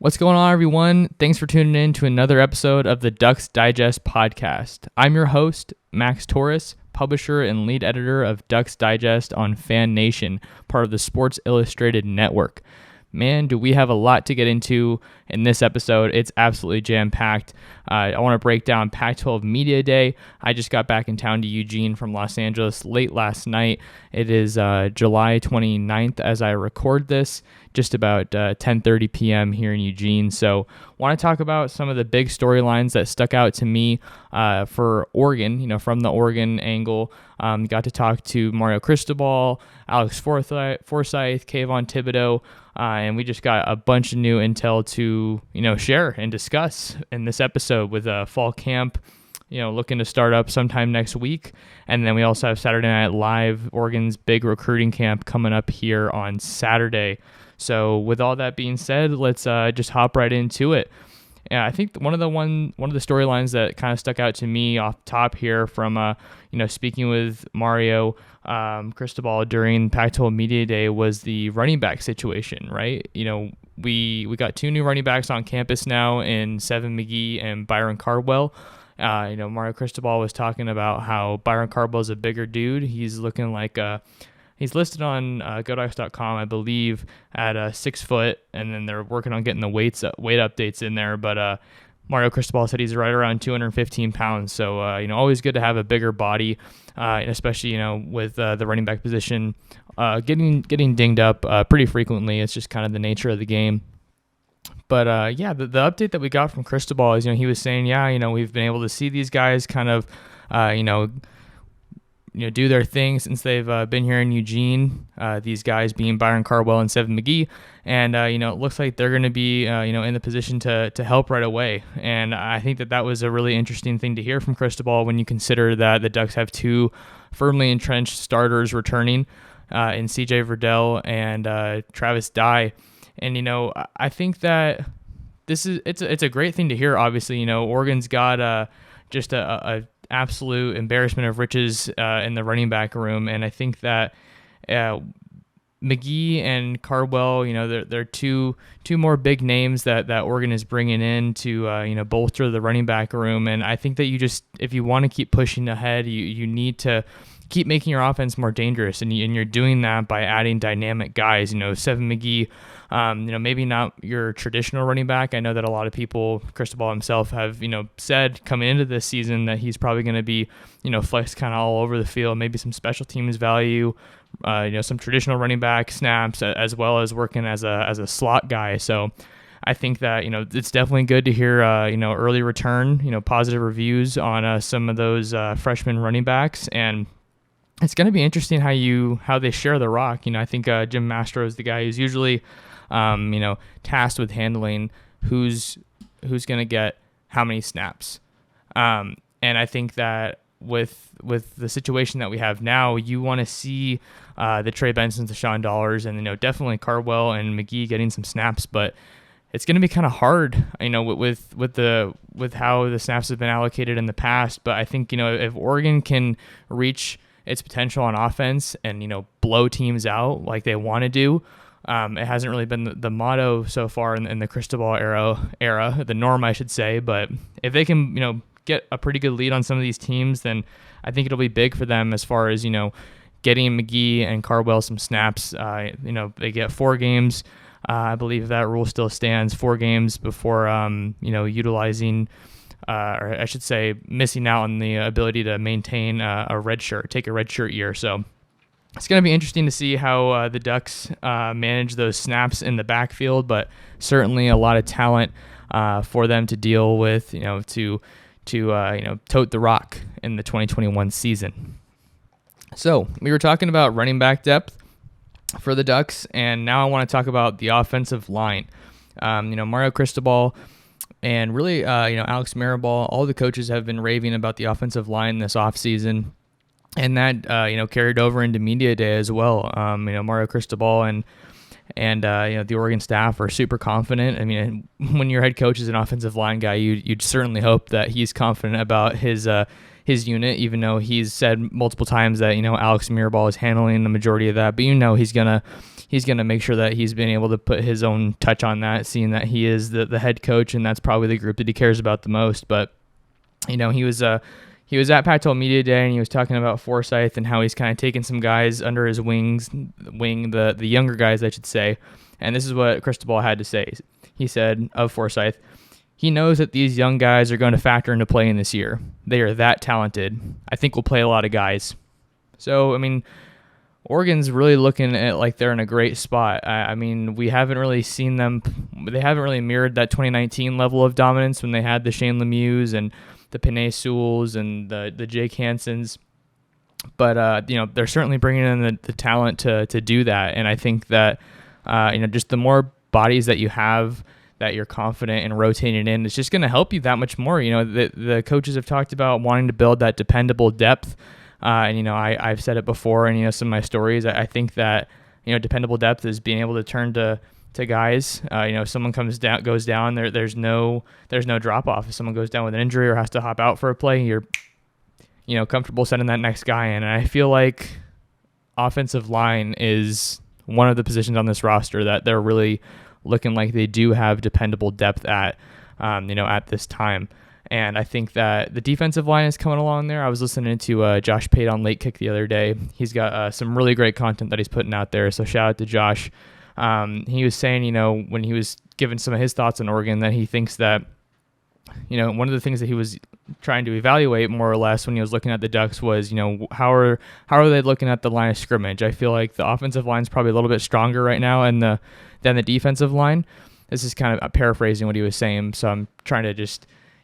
What's going on, everyone? Thanks for tuning in to another episode of the Ducks Digest podcast. I'm your host, Max Torres, publisher and lead editor of Ducks Digest on Fan Nation, part of the Sports Illustrated Network. Man, do we have a lot to get into in this episode. It's absolutely jam-packed. I want to break down Pac-12 Media Day. I just got back in town to Eugene from Los Angeles late last night. It is July 29th as I record this, just about 10:30 p.m. here in Eugene. So want to talk about some of the big storylines that stuck out to me for Oregon, from the Oregon angle. Got to talk to Mario Cristobal, Alex Forsyth, Kayvon Thibodeaux, and we just got a bunch of new intel to, share and discuss in this episode with fall camp, looking to start up sometime next week. And then we also have Saturday Night Live, Oregon's big recruiting camp coming up here on Saturday. So with all that being said, let's just hop right into it. Yeah, I think one of the storylines that kind of stuck out to me off top here from speaking with Mario Cristobal during Pac-12 Media Day was the running back situation, right? We got two new running backs on campus now in Seven McGee and Byron Cardwell. Mario Cristobal was talking about how Byron Cardwell is a bigger dude. He's looking like he's listed on GoDocs.com, I believe, at 6 foot, and then they're working on getting the weight updates in there. But Mario Cristobal said he's right around 215 pounds. So, always good to have a bigger body, especially, with the running back position getting dinged up pretty frequently. It's just kind of the nature of the game. But, the update that we got from Cristobal is, he was saying, we've been able to see these guys kind of, do their thing since they've been here in Eugene, these guys being Byron Cardwell and Seven McGee. And, it looks like they're going to be, in the position to help right away. And I think that was a really interesting thing to hear from Cristobal when you consider that the Ducks have two firmly entrenched starters returning in CJ Verdell and Travis Dye. And, I think that it's a great thing to hear. Obviously, Oregon's got just a absolute embarrassment of riches in the running back room, and I think that McGee and Cardwell, they're two more big names that Oregon is bringing in to bolster the running back room. And I think that if you want to keep pushing ahead, you need to keep making your offense more dangerous, and you're doing that by adding dynamic guys. Seven McGee, maybe not your traditional running back. I know that a lot of people, Cristobal himself, have said coming into this season that he's probably going to be flexed kind of all over the field, maybe some special teams value, some traditional running back snaps, as well as working as a slot guy. So I think that it's definitely good to hear early return, positive reviews on some of those freshman running backs. And it's going to be interesting how they share the rock. I think Jim Mastro is the guy who's usually tasked with handling who's going to get how many snaps. And I think that with the situation that we have now, you want to see the Trey Bensons, the Sean Dollars, and definitely Cardwell and McGee getting some snaps. But it's going to be kind of hard, with how the snaps have been allocated in the past. But I think if Oregon can reach its potential on offense and blow teams out like they want to do. It hasn't really been the motto so far in the Cristobal era, the norm, I should say. But if they can, get a pretty good lead on some of these teams, then I think it'll be big for them as far as, getting McGee and Cardwell some snaps. They get 4 games. I believe that rule still stands, 4 games before, utilizing, or I should say missing out on the ability to maintain take a red shirt year. So it's going to be interesting to see how the Ducks manage those snaps in the backfield, but certainly a lot of talent for them to deal with, to tote the rock in the 2021 season. So we were talking about running back depth for the Ducks, and now I want to talk about the offensive line. Mario Cristobal and really, Alex Mirabal, all the coaches have been raving about the offensive line this offseason. And that, carried over into media day as well. Mario Cristobal and the Oregon staff are super confident. I mean, when your head coach is an offensive line guy, you'd certainly hope that he's confident about his his unit, even though he's said multiple times that, Alex Mirabal is handling the majority of that. But, he's going to make sure that he's been able to put his own touch on that, seeing that he is the head coach, and that's probably the group that he cares about the most. But, he was at Pac-12 Media Day, and he was talking about Forysth and how he's kind of taken some guys under his wing, the younger guys, I should say. And this is what Cristobal had to say. He said of Forysth, he knows that these young guys are going to factor into playing this year. They are that talented. I think we'll play a lot of guys. So, Oregon's really looking at like they're in a great spot. We haven't really seen them. They haven't really mirrored that 2019 level of dominance when they had the Shane Lemieux and the Penei Sewells and the Jake Hansons. But, they're certainly bringing in the talent to do that. And I think that, just the more bodies that you have that you're confident in rotating in, it's just going to help you that much more. The coaches have talked about wanting to build that dependable depth. I've said it before, and some of my stories. I think that dependable depth is being able to turn to guys. If someone goes down, there's no drop off. If someone goes down with an injury or has to hop out for a play, you're comfortable sending that next guy in. And I feel like offensive line is one of the positions on this roster that they're really looking like they do have dependable depth at this time. And I think that the defensive line is coming along there. I was listening to Josh Pate on Late Kick the other day. He's got some really great content that he's putting out there. So shout out to Josh. He was saying, when he was giving some of his thoughts on Oregon, that he thinks that, one of the things that he was trying to evaluate more or less when he was looking at the Ducks was, how are they looking at the line of scrimmage? I feel like the offensive line is probably a little bit stronger right now than the defensive line. This is kind of paraphrasing what he was saying. So I'm trying to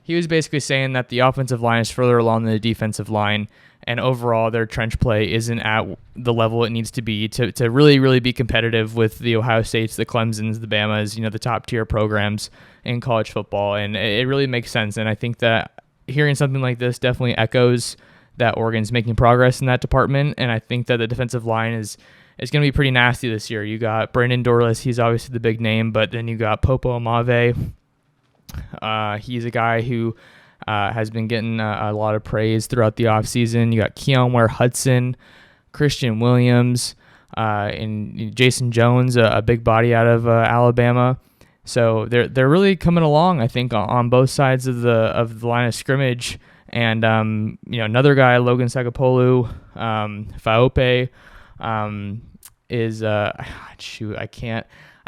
he was basically saying that the offensive line is further along than the defensive line, and overall their trench play isn't at the level it needs to be to really, really be competitive with the Ohio States, the Clemsons, the Bamas, the top tier programs in college football. And it really makes sense. And I think that hearing something like this definitely echoes that Oregon's making progress in that department. And I think that the defensive line is going to be pretty nasty this year. You got Brandon Dorlus, he's obviously the big name, but then you got Popo Amave. He's a guy who has been getting a lot of praise throughout the offseason. You got Keon Ware-Hudson, Christian Williams, and Jason Jones, a big body out of Alabama. So they're really coming along, I think, on both sides of the line of scrimmage. And another guy, Logan Sagapolu, Faope, is I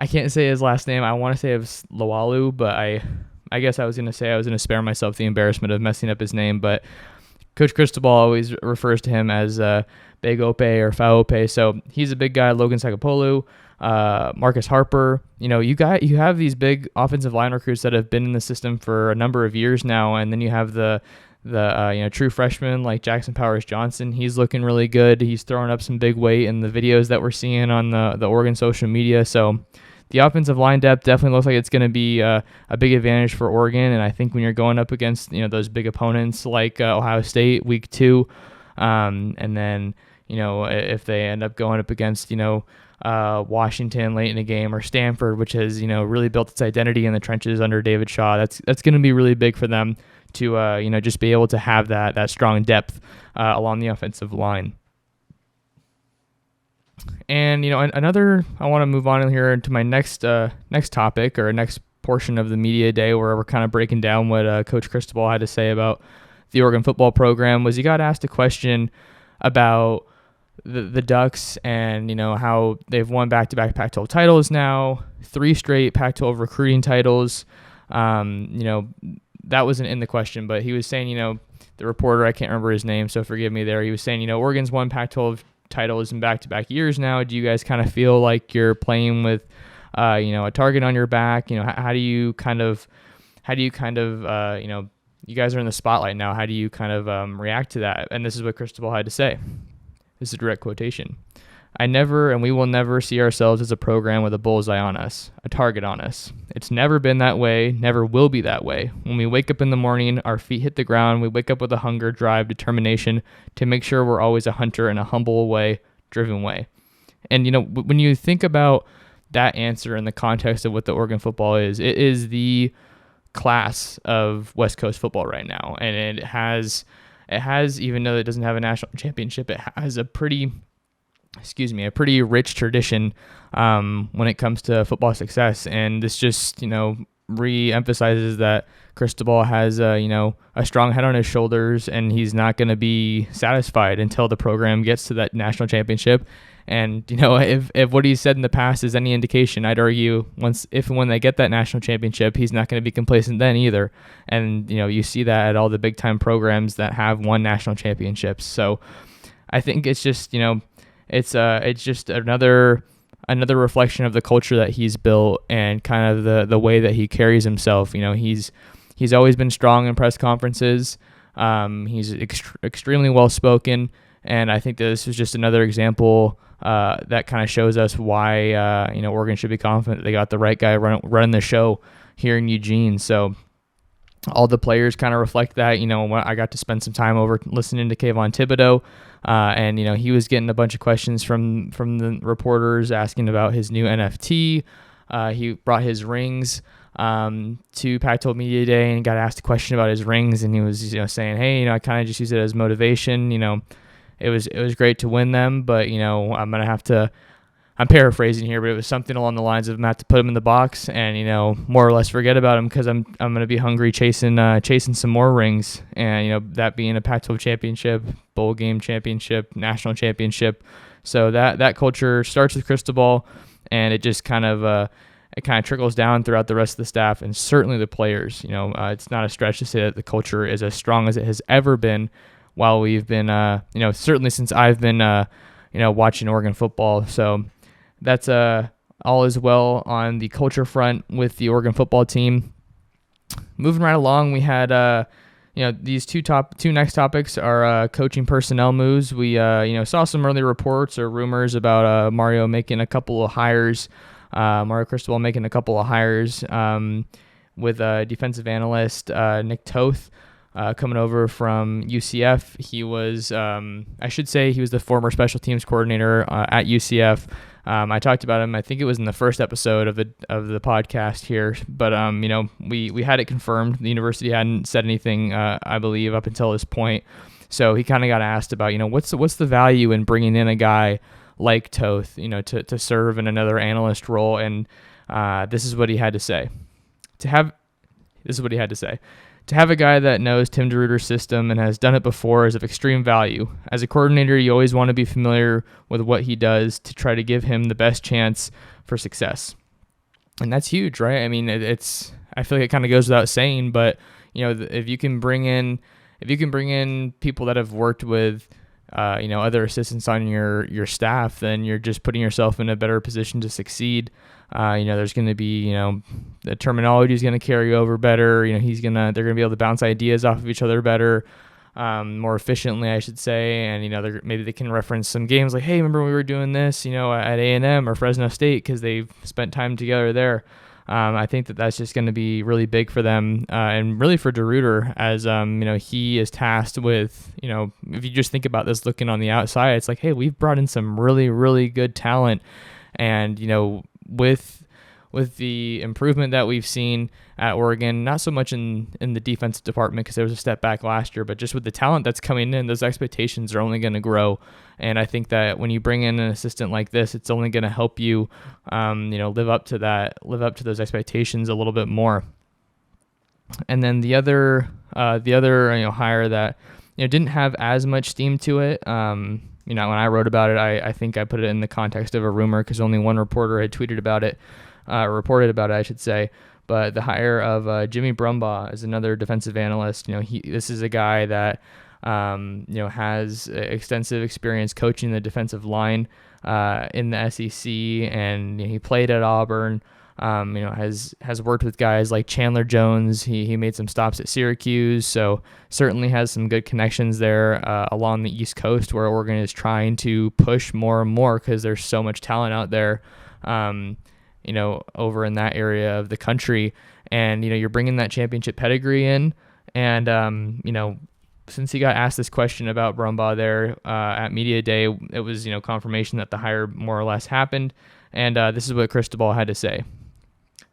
can't say his last name. I want to say it was Loalu, but I guess I was going to spare myself the embarrassment of messing up his name. But Coach Cristobal always refers to him as Big Ope or Faope. So he's a big guy. Logan Sagapolu, Marcus Harper. You have these big offensive line recruits that have been in the system for a number of years now, and then you have the true freshmen like Jackson Powers Johnson. He's looking really good. He's throwing up some big weight in the videos that we're seeing on the Oregon social media. So the offensive line depth definitely looks like it's going to be a big advantage for Oregon. And I think when you're going up against those big opponents like Ohio State week 2, and then if they end up going up against Washington late in the game, or Stanford, which has really built its identity in the trenches under David Shaw, that's going to be really big for them to just be able to have that strong depth along the offensive line. And I want to move on here into my next topic, or next portion of the media day, where we're kind of breaking down what Coach Cristobal had to say about the Oregon football program. Was he got asked a question about the Ducks and how they've won back-to-back Pac-12 titles now, 3 straight Pac-12 recruiting titles. That wasn't in the question, but he was saying, the reporter, I can't remember his name, so forgive me there. He was saying, Oregon's won Pac-12 titles in back-to-back years now. Do you guys kind of feel like you're playing with, a target on your back? How do you kind of, you guys are in the spotlight now. How do you kind of react to that? And this is what Cristobal had to say. This is a direct quotation. I never and we will never see ourselves as a program with a bullseye on us, a target on us. It's never been that way, never will be that way. When we wake up in the morning, our feet hit the ground, we wake up with a hunger, drive, determination to make sure we're always a hunter in a humble way, driven way. And, when you think about that answer in the context of what the Oregon football is, it is the class of West Coast football right now. And it has it has, even though it doesn't have a national championship, it has a pretty rich tradition when it comes to football success. And this just, re-emphasizes that Cristobal has, a strong head on his shoulders, and he's not going to be satisfied until the program gets to that national championship. And, if what he's said in the past is any indication, I'd argue if and when they get that national championship, he's not going to be complacent then either. And, you see that at all the big time programs that have won national championships. So I think it's just, it's just another reflection of the culture that he's built and kind of the way that he carries himself. He's always been strong in press conferences. He's extremely well spoken, and I think that this is just another example that kind of shows us why Oregon should be confident they got the right guy running the show here in Eugene. So all the players kind of reflect that. I got to spend some time over listening to Kayvon Thibodeaux, and he was getting a bunch of questions from the reporters asking about his new NFT. He brought his rings to Pac-12 Media Day and got asked a question about his rings, and he was saying, hey, I kind of just use it as motivation. It was great to win them, but I'm paraphrasing here, but it was something along the lines of I'm going to have to put them in the box and, more or less forget about them because I'm going to be hungry chasing some more rings. And, that being a Pac-12 championship, bowl game championship, national championship. So that culture starts with Cristobal, and it just kind of trickles down throughout the rest of the staff and certainly the players. It's not a stretch to say that the culture is as strong as it has ever been while we've been, certainly since I've been, watching Oregon football. So that's all is well on the culture front with the Oregon football team. Moving right along, we had these two next topics are coaching personnel moves. We saw some early reports or rumors about Mario making a couple of hires. Mario Cristobal making a couple of hires with defensive analyst Nick Toth coming over from UCF. He was, he was the former special teams coordinator at UCF. I talked about him. I think it was in the first episode of the podcast here, but we had it confirmed. The university hadn't said anything, I believe, up until this point. So he kind of got asked about, what's the value in bringing in a guy like Toth, to serve in another analyst role, and this is what he had to say. To have a guy that knows Tim DeRuyter's system and has done it before is of extreme value. As a coordinator, you always want to be familiar with what he does to try to give him the best chance for success. And that's huge, right? I mean, I feel like it kind of goes without saying, but if you can bring in people that have worked with other assistants on your staff, then you're just putting yourself in a better position to succeed. There's going to be, the terminology is going to carry over better. They're going to be able to bounce ideas off of each other better, more efficiently, I should say. And, maybe they can reference some games like, hey, remember we were doing this, at A&M or Fresno State because they've spent time together there. I think that's just going to be really big for them and really for DeRuyter as, he is tasked with, if you just think about this looking on the outside, it's like, hey, we've brought in some really, really good talent. And, with the improvement that we've seen at Oregon, not so much in the defensive department because there was a step back last year, but just with the talent that's coming in, those expectations are only going to grow. And I think that when you bring in an assistant like this, it's only going to help you, live up to those expectations a little bit more. And then the other hire that didn't have as much steam to it. When I wrote about it, I think I put it in the context of a rumor because only one reporter had reported about it, I should say. But the hire of Jimmy Brumbaugh as another defensive analyst, this is a guy that has extensive experience coaching the defensive line in the SEC, and he played at Auburn. Has worked with guys like Chandler Jones. He made some stops at Syracuse, so certainly has some good connections there along the East Coast where Oregon is trying to push more and more because there's so much talent out there, over in that area of the country. And, you're bringing that championship pedigree in. And, since he got asked this question about Brumbaugh there at Media Day, it was, confirmation that the hire more or less happened. And this is what Cristobal had to say.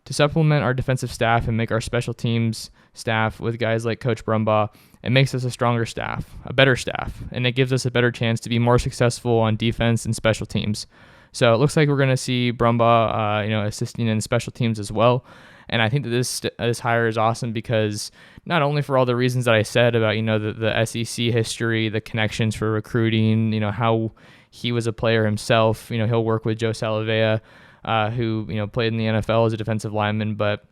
to supplement our defensive staff and make our special teams staff with guys like Coach Brumbaugh. It makes us a stronger staff, a better staff, and it gives us a better chance to be more successful on defense and special teams. So it looks like we're going to see Brumbaugh, assisting in special teams as well. And I think that this hire is awesome because not only for all the reasons that I said about, the SEC history, the connections for recruiting, how he was a player himself, he'll work with Joe Salavea, who, played in the NFL as a defensive lineman, but,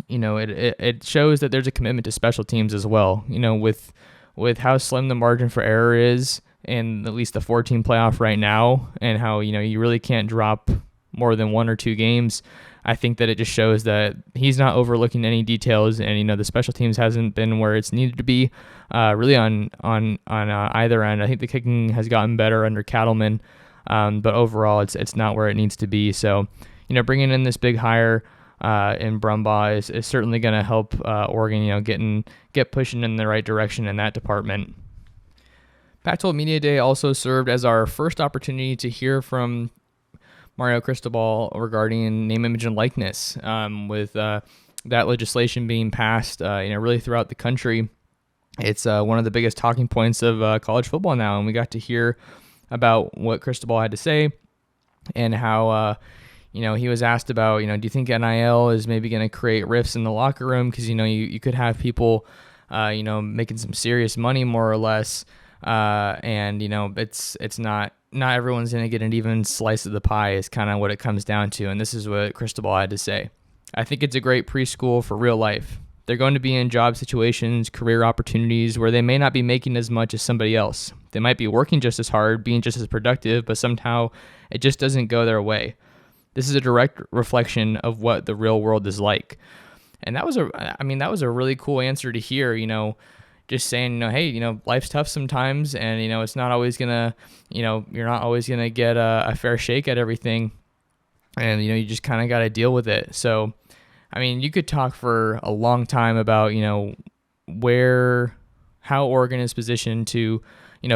it shows that there's a commitment to special teams as well, with how slim the margin for error is in at least the 4-team playoff right now, and how, you really can't drop more than 1 or 2 games. I think that it just shows that he's not overlooking any details, and the special teams hasn't been where it's needed to be, really on either end. I think the kicking has gotten better under Cattleman, but overall it's not where it needs to be. So, bringing in this big hire in Brumbaugh is certainly going to help Oregon, get pushing in the right direction in that department. Pac-12 Media Day also served as our first opportunity to hear from Mario Cristobal regarding name, image, and likeness, with that legislation being passed, really throughout the country. It's one of the biggest talking points of college football now, and we got to hear about what Cristobal had to say and how, he was asked about, do you think NIL is maybe going to create rifts in the locker room? Because, you could have people, making some serious money more or less, and, it's not everyone's going to get an even slice of the pie is kind of what it comes down to. And this is what Cristobal had to say. I think it's a great preschool for real life. They're going to be in job situations, career opportunities where they may not be making as much as somebody else. They might be working just as hard, being just as productive, but somehow it just doesn't go their way. This is a direct reflection of what the real world is like. And that was a really cool answer to hear, just saying, hey, life's tough sometimes, and, it's not always gonna, you're not always gonna get a fair shake at everything, and, you just kind of got to deal with it. So, you could talk for a long time about, how Oregon is positioned to,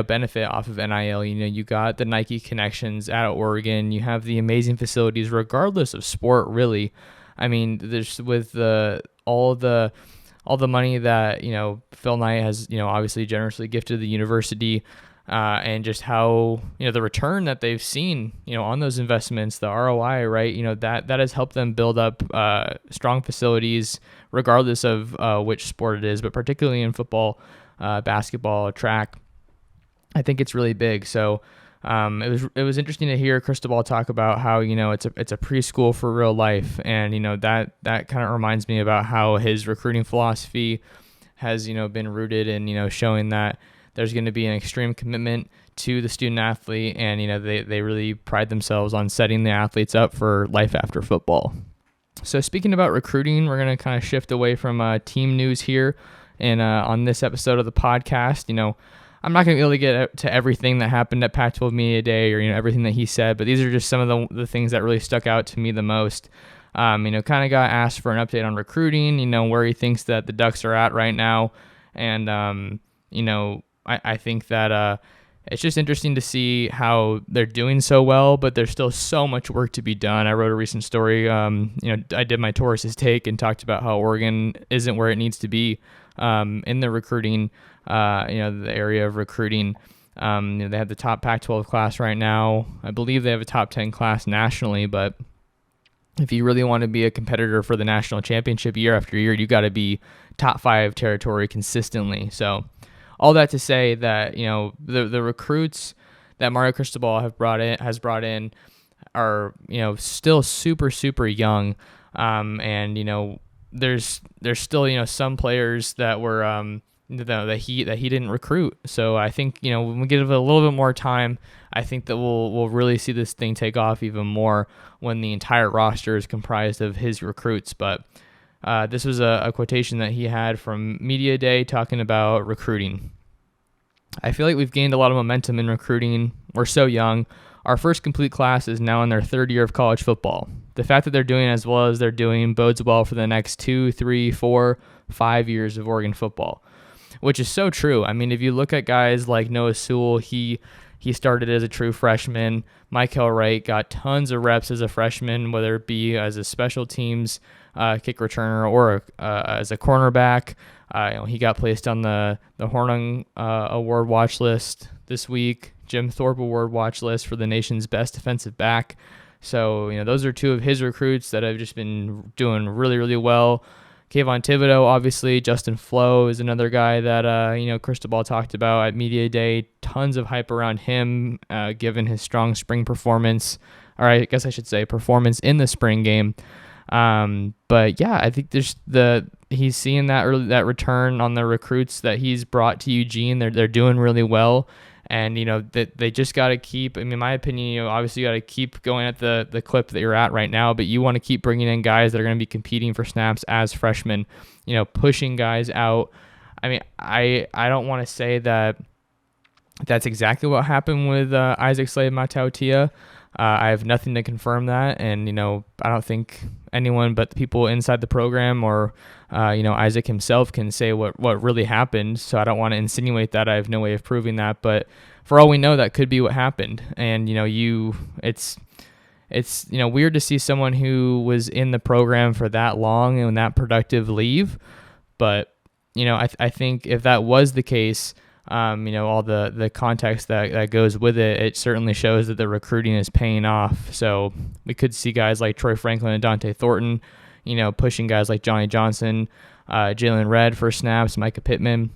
benefit off of NIL. You got the Nike connections at Oregon. You have the amazing facilities, regardless of sport, really. There's with all the money that, Phil Knight has, obviously generously gifted the university, and just how, the return that they've seen, on those investments, the ROI, right? That has helped them build up strong facilities, regardless of which sport it is, but particularly in football, basketball, track. I think it's really big. So it was interesting to hear Cristobal talk about how, it's a preschool for real life. And, that kind of reminds me about how his recruiting philosophy has, been rooted in, showing that there's going to be an extreme commitment to the student athlete. And, they really pride themselves on setting the athletes up for life after football. So speaking about recruiting, we're going to kind of shift away from team news here. And on this episode of the podcast, I'm not going to be able to get to everything that happened at Pac-12 Media Day or, everything that he said, but these are just some of the things that really stuck out to me the most. Kind of got asked for an update on recruiting, where he thinks that the Ducks are at right now. And, I think that it's just interesting to see how they're doing so well, but there's still so much work to be done. I wrote a recent story, I did my Taurus's take and talked about how Oregon isn't where it needs to be in the recruiting, the area of recruiting. They have the top Pac-12 class right now. I believe they have a top 10 class nationally, but if you really want to be a competitor for the national championship year after year, you got to be top 5 territory consistently. So all that to say that, the recruits that Mario Cristobal has brought in are, still super, super young. And, there's still, some players that were, that he didn't recruit. So I think, when we give it a little bit more time, I think that we'll really see this thing take off even more when the entire roster is comprised of his recruits. But this was a quotation that he had from Media Day talking about recruiting. I feel like we've gained a lot of momentum in recruiting. We're so young. Our first complete class is now in their 3rd year of college football. The fact that they're doing as well as they're doing bodes well for the next 2, 3, 4, 5 years of Oregon football, which is so true. If you look at guys like Noah Sewell, he He started as a true freshman. Michael Wright got tons of reps as a freshman, whether it be as a special teams kick returner or as a cornerback. He got placed on the Hornung Award watch list this week, Jim Thorpe Award watch list for the nation's best defensive back. So, those are two of his recruits that have just been doing really, really well. Kayvon Thibodeaux, obviously. Justin Flo is another guy that, Cristobal talked about at Media Day. Tons of hype around him, given his strong spring performance, or I guess I should say performance in the spring game. But yeah, I think he's seeing that return on the recruits that he's brought to Eugene. They're doing really well. And, they just got to keep, in my opinion, obviously you got to keep going at the clip that you're at right now, but you want to keep bringing in guys that are going to be competing for snaps as freshmen, pushing guys out. I don't want to say that that's exactly what happened with Isaac Slade Matautia. I have nothing to confirm that. And, I don't think anyone but the people inside the program or, Isaac himself can say what really happened. So I don't want to insinuate that. I have no way of proving that. But for all we know, that could be what happened. And, it's weird to see someone who was in the program for that long and that productive leave. But, I think if that was the case, all the context that goes with it, it certainly shows that the recruiting is paying off. So we could see guys like Troy Franklin and Dante Thornton, pushing guys like Johnny Johnson, Jalen Redd for snaps, Micah Pittman.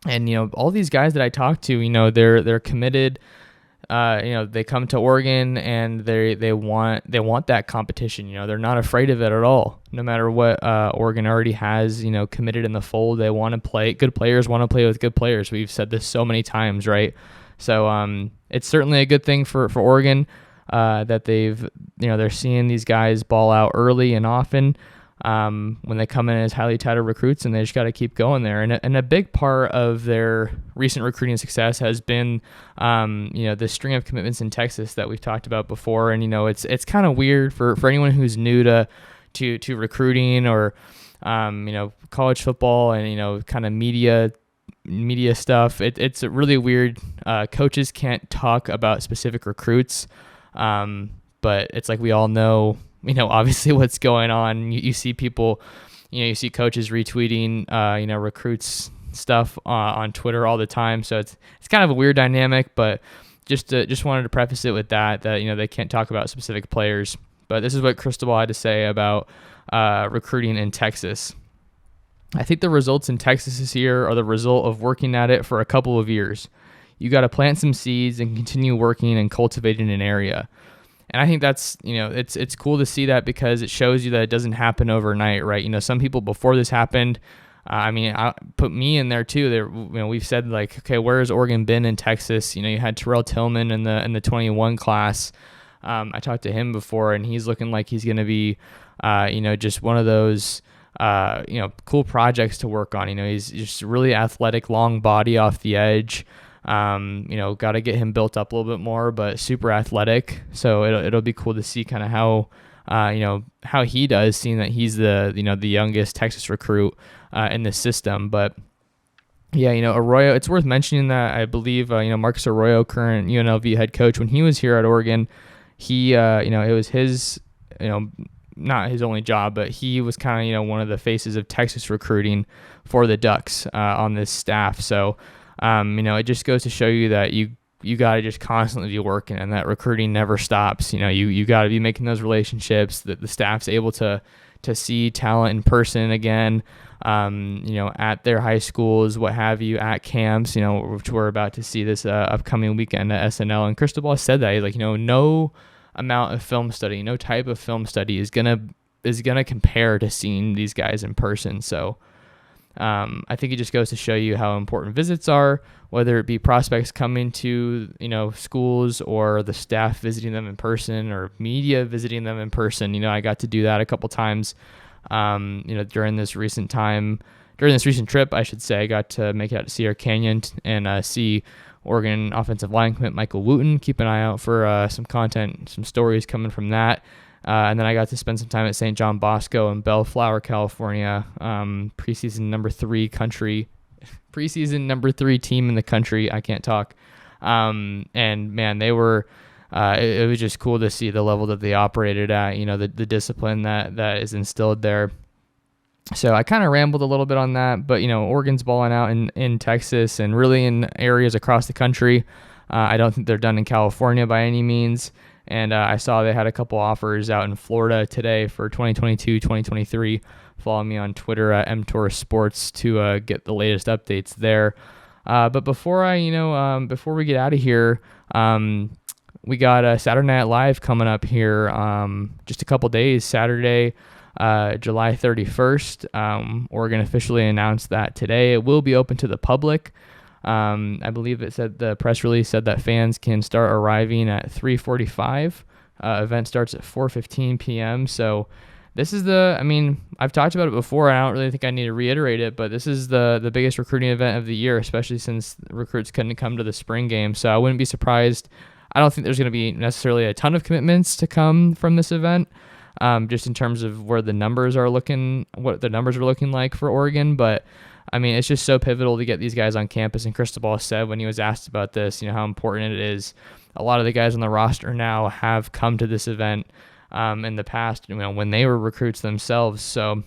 And, all these guys that I talked to, they're committed. They come to Oregon and they want that competition. They're not afraid of it at all. No matter what Oregon already has, committed in the fold, they want to play. Good players want to play with good players. We've said this so many times, right? So it's certainly a good thing for Oregon that they're seeing these guys ball out early and often when they come in as highly touted recruits, and they just got to keep going there. And a big part of their recent recruiting success has been, the string of commitments in Texas that we've talked about before. And, it's kind of weird for anyone who's new to recruiting or, college football and, kind of media stuff. It's really weird. Coaches can't talk about specific recruits. But it's like we all know, obviously what's going on. You see people, you see coaches retweeting, recruits stuff on Twitter all the time. So it's kind of a weird dynamic, but just wanted to preface it with that they can't talk about specific players. But this is what Cristobal had to say about recruiting in Texas. I think the results in Texas this year are the result of working at it for a couple of years. You got to plant some seeds and continue working and cultivating an area. And I think that's, it's cool to see that because it shows you that it doesn't happen overnight, right? Some people before this happened, I put me in there too. There, we've said like, okay, where has Oregon been in Texas? You had Terrell Tillman in the 21 class. I talked to him before, and he's looking like he's going to be, just one of those, cool projects to work on. He's just really athletic, long body off the edge. Got to get him built up a little bit more, but super athletic. So it'll be cool to see kind of how he does, seeing that he's the youngest Texas recruit in the system. But yeah, Arroyo, it's worth mentioning that I believe, Marcus Arroyo, current UNLV head coach, when he was here at Oregon, he, it was his, not his only job, but he was kind of, one of the faces of Texas recruiting for the Ducks on this staff. So, it just goes to show you that you got to just constantly be working, and that recruiting never stops. You got to be making those relationships, that the staff's able to see talent in person again, at their high schools, what have you, at camps, which we're about to see this upcoming weekend at SNL. And Cristobal said that he's like, no amount of film study, no type of film study is gonna compare to seeing these guys in person. So I think it just goes to show you how important visits are, whether it be prospects coming to, schools or the staff visiting them in person or media visiting them in person. I got to do that a couple times, during this recent trip, I should say. I got to make it out to Cedar Canyon and see Oregon offensive line commit Michael Wooten. Keep an eye out for some content, some stories coming from that. And then I got to spend some time at St. John Bosco in Bellflower, California, preseason number 3 team in the country. I can't talk. And man, they were. It was just cool to see the level that they operated at. The discipline that is instilled there. So I kind of rambled a little bit on that, but Oregon's balling out in Texas and really in areas across the country. I don't think they're done in California by any means. And I saw they had a couple offers out in Florida today for 2022, 2023. Follow me on Twitter at mtorsports to get the latest updates there. But before before we get out of here, we got a Saturday Night Live coming up here just a couple days. Saturday, July 31st. Oregon officially announced that today. It will be open to the public. I believe it said the press release said that fans can start arriving at 3:45. Event starts at 4:15 p.m. So this is I've talked about it before. I don't really think I need to reiterate it, but this is the biggest recruiting event of the year, especially since recruits couldn't come to the spring game. So I wouldn't be surprised. I don't think there's going to be necessarily a ton of commitments to come from this event, just in terms of where the numbers are looking, what the numbers are looking like for Oregon. But it's just so pivotal to get these guys on campus. And Cristobal said when he was asked about this, how important it is. A lot of the guys on the roster now have come to this event in the past, when they were recruits themselves. So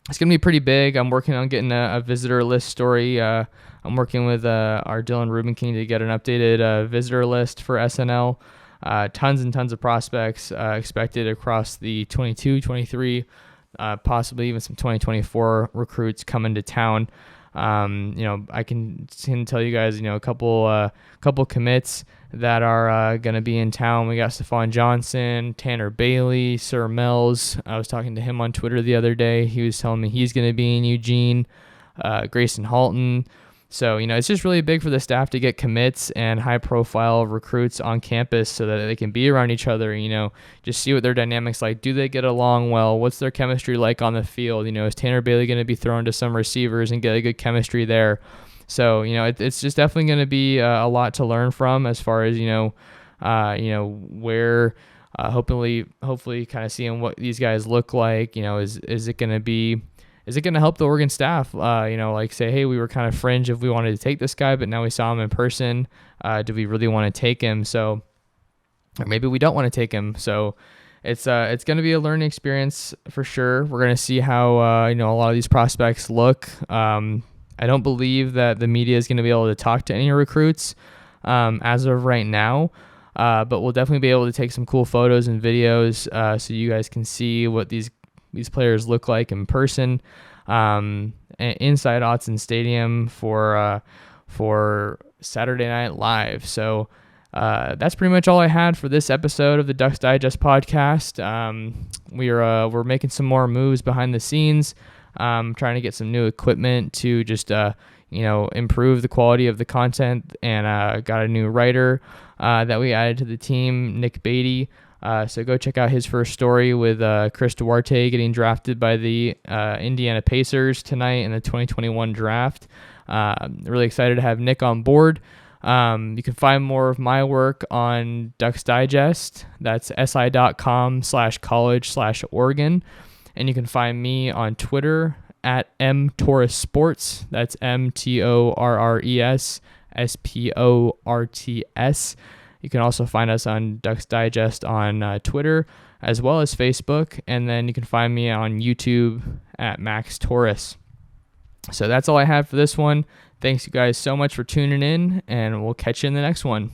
it's going to be pretty big. I'm working on getting a visitor list story. I'm working with our Dylan Rubenking to get an updated visitor list for SNL. Tons and tons of prospects expected across the 22, 23, possibly even some 2024 recruits coming to town. I can tell you guys, a couple commits that are going to be in town. We got Stephon Johnson, Tanner Bailey, Sir Mells. I was talking to him on Twitter the other day. He was telling me he's going to be in Eugene. Grayson Halton. So, it's just really big for the staff to get commits and high-profile recruits on campus so that they can be around each other, just see what their dynamics like. Do they get along well? What's their chemistry like on the field? Is Tanner Bailey going to be thrown to some receivers and get a good chemistry there? So, it's just definitely going to be a lot to learn from as far as, where hopefully kind of seeing what these guys look like. Is it going to be... Is it going to help the Oregon staff, say, hey, we were kind of fringe if we wanted to take this guy, but now we saw him in person. Do we really want to take him? So, or maybe we don't want to take him. So it's going to be a learning experience for sure. We're going to see how, a lot of these prospects look. I don't believe that the media is going to be able to talk to any recruits as of right now. But we'll definitely be able to take some cool photos and videos so you guys can see what these players look like in person inside Autzen Stadium for Saturday Night Live. So that's pretty much all I had for this episode of the Ducks Digest podcast. We're making some more moves behind the scenes, trying to get some new equipment to just improve the quality of the content, and got a new writer that we added to the team, Nick Beatty. So go check out his first story with Chris Duarte getting drafted by the Indiana Pacers tonight in the 2021 draft. Really excited to have Nick on board. You can find more of my work on Ducks Digest. That's si.com/college/Oregon. And you can find me on Twitter at mtorresports. That's MTORRESSPORTS. You can also find us on Ducks Digest on Twitter as well as Facebook. And then you can find me on YouTube at Max Torres. So that's all I have for this one. Thanks you guys so much for tuning in, and we'll catch you in the next one.